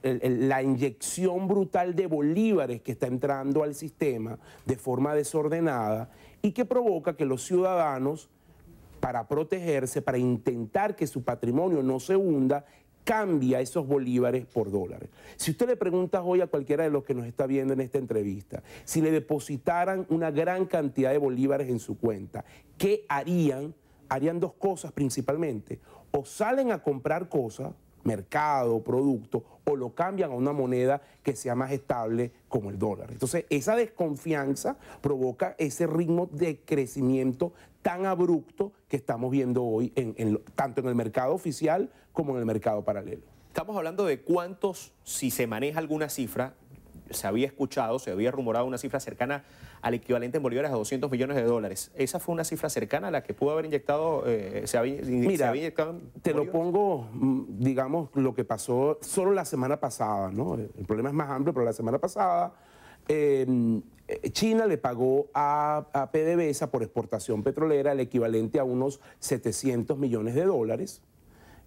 la inyección brutal de bolívares que está entrando al sistema de forma desordenada y que provoca que los ciudadanos, para protegerse, para intentar que su patrimonio no se hunda, cambia esos bolívares por dólares. Si usted le pregunta hoy a cualquiera de los que nos está viendo en esta entrevista, si le depositaran una gran cantidad de bolívares en su cuenta, ¿qué harían? Harían dos cosas principalmente. O salen a comprar cosas, mercado, producto, o lo cambian a una moneda que sea más estable como el dólar. Entonces, esa desconfianza provoca ese ritmo de crecimiento tan abrupto que estamos viendo hoy, tanto en el mercado oficial como en el mercado paralelo. Estamos hablando de cuántos, si se maneja alguna cifra, se había escuchado, se había rumorado una cifra cercana al equivalente en bolívares a 200 millones de dólares. ¿Esa fue una cifra cercana a la que pudo haber inyectado, se había inyectado en te lo pongo, digamos, lo que pasó solo la semana pasada, ¿no? El problema es más amplio, pero la semana pasada China le pagó a PDVSA por exportación petrolera el equivalente a unos 700 millones de dólares.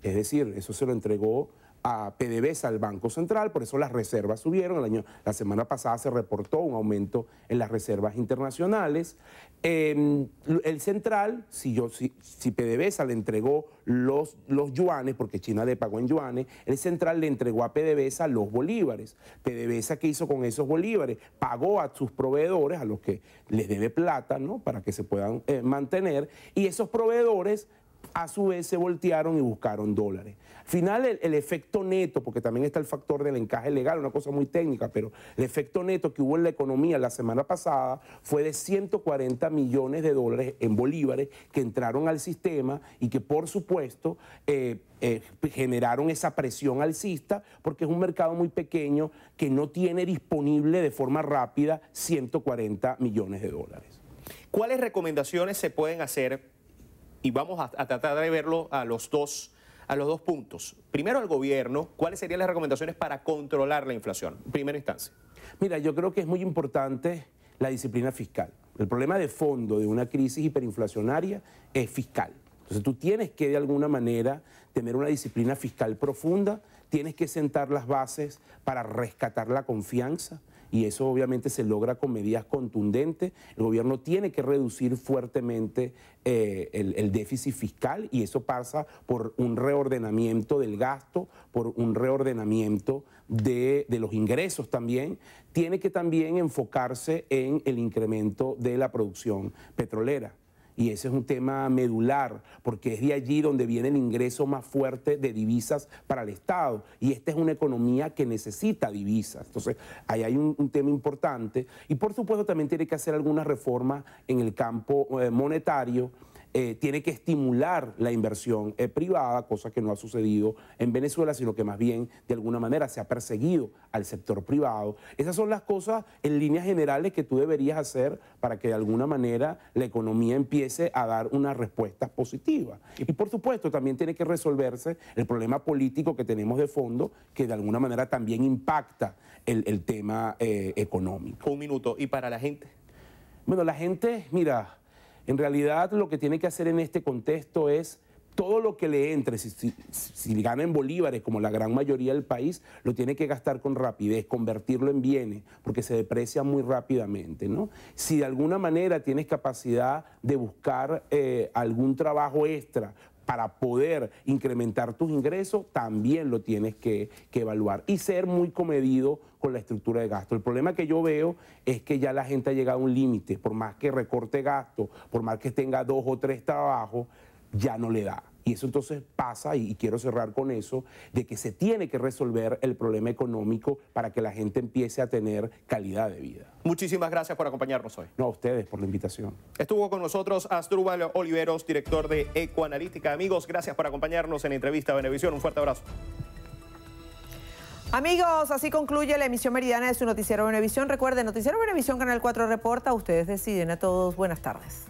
Es decir, eso se lo entregó a PDVSA, al Banco Central, por eso las reservas subieron. La semana pasada se reportó un aumento en las reservas internacionales. El Central, si PDVSA le entregó los yuanes, porque China le pagó en yuanes, el Central le entregó a PDVSA los bolívares. PDVSA, ¿qué hizo con esos bolívares? Pagó a sus proveedores, a los que les debe plata, ¿no?, para que se puedan mantener, y esos proveedores a su vez se voltearon y buscaron dólares. Al final el efecto neto, porque también está el factor del encaje legal, una cosa muy técnica, pero el efecto neto que hubo en la economía la semana pasada fue de 140 millones de dólares en bolívares que entraron al sistema y que por supuesto generaron esa presión alcista, porque es un mercado muy pequeño que no tiene disponible de forma rápida 140 millones de dólares. ¿Cuáles recomendaciones se pueden hacer? Y vamos a tratar de verlo a los dos puntos. Primero, al gobierno, ¿cuáles serían las recomendaciones para controlar la inflación en primera instancia? Mira, yo creo que es muy importante la disciplina fiscal. El problema de fondo de una crisis hiperinflacionaria es fiscal. Entonces tú tienes que de alguna manera tener una disciplina fiscal profunda, tienes que sentar las bases para rescatar la confianza, y eso obviamente se logra con medidas contundentes. El gobierno tiene que reducir fuertemente el déficit fiscal, y eso pasa por un reordenamiento del gasto, por un reordenamiento de los ingresos también. Tiene que también enfocarse en el incremento de la producción petrolera. Y ese es un tema medular, porque es de allí donde viene el ingreso más fuerte de divisas para el Estado. Y esta es una economía que necesita divisas. Entonces, ahí hay un tema importante. Y por supuesto también tiene que hacer algunas reformas en el campo monetario. Tiene que estimular la inversión privada, cosa que no ha sucedido en Venezuela, sino que más bien de alguna manera se ha perseguido al sector privado. Esas son las cosas en líneas generales que tú deberías hacer para que de alguna manera la economía empiece a dar unas respuestas positivas. Y por supuesto también tiene que resolverse el problema político que tenemos de fondo, que de alguna manera también impacta el tema económico. Un minuto. ¿Y para la gente? Bueno, la gente, mira, en realidad lo que tiene que hacer en este contexto es todo lo que le entre, si gana en bolívares como la gran mayoría del país, lo tiene que gastar con rapidez, convertirlo en bienes, porque se deprecia muy rápidamente, ¿no? Si de alguna manera tienes capacidad de buscar algún trabajo extra para poder incrementar tus ingresos, también lo tienes que evaluar y ser muy comedido con la estructura de gasto. El problema que yo veo es que ya la gente ha llegado a un límite, por más que recorte gasto, por más que tenga 2 o 3 trabajos, ya no le da. Y eso entonces pasa, y quiero cerrar con eso, de que se tiene que resolver el problema económico para que la gente empiece a tener calidad de vida. Muchísimas gracias por acompañarnos hoy. No, a ustedes por la invitación. Estuvo con nosotros Asdrúbal Oliveros, director de Ecoanalítica. Amigos, gracias por acompañarnos en Entrevista a Venevisión. Un fuerte abrazo. Amigos, así concluye la emisión meridiana de su Noticiero Venevisión. Recuerden, Noticiero Venevisión, Canal 4 reporta. Ustedes deciden. A todos, buenas tardes.